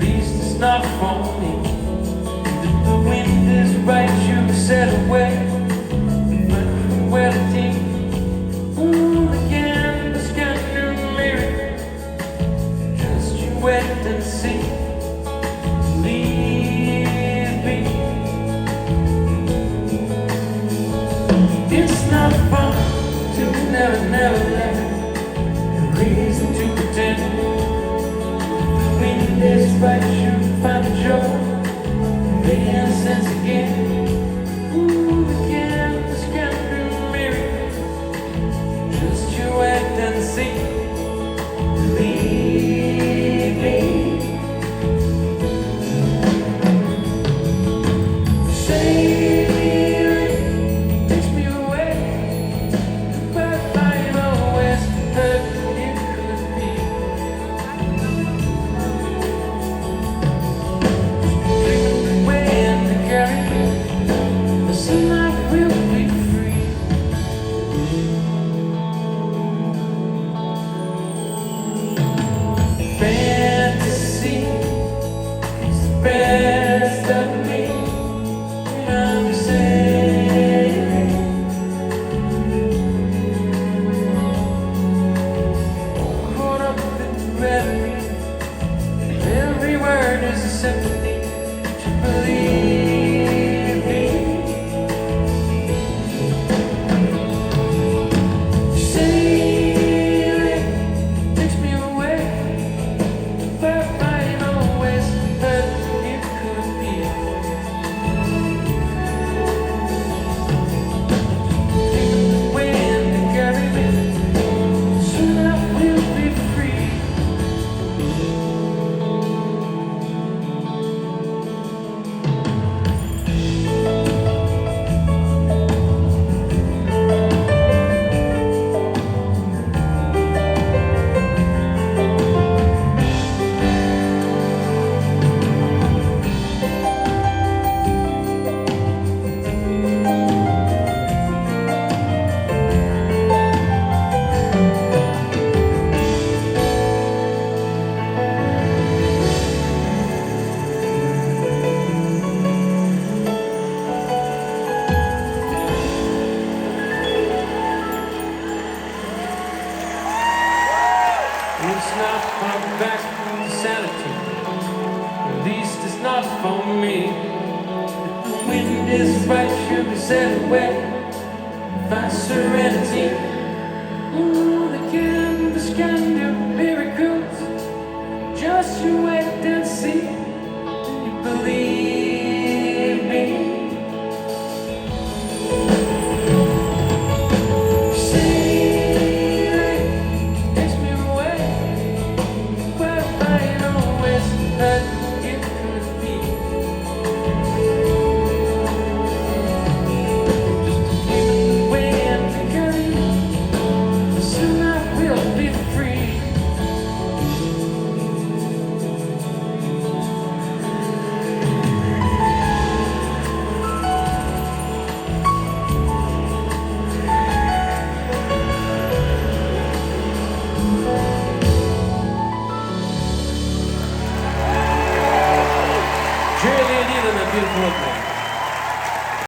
least it's not for me. If the wind is right, you said away. My cruelty, ooh, the canvas can do mirror. Just you wait and see. Leave me. It's not fun to never, never let reason to pretend. The wind is right, you find a joy. Making sense again. Ooh, the canvas can do miracles. Just you act and see. Believe me. Sailing takes me away, but I always heard it could be. Take the wind to carry me, but soon I will be free. Fantasy is the best of me. I'm sailing, caught up in the reverie. Every word is a symphony. To believe me. Sailing takes me away, but I always heard it could be. Take the wind to carry me. Soon I will be free. It's not come back to sanity. At least it's not for me. If the wind is right, you'll be set away by serenity. Ooh, the canvas can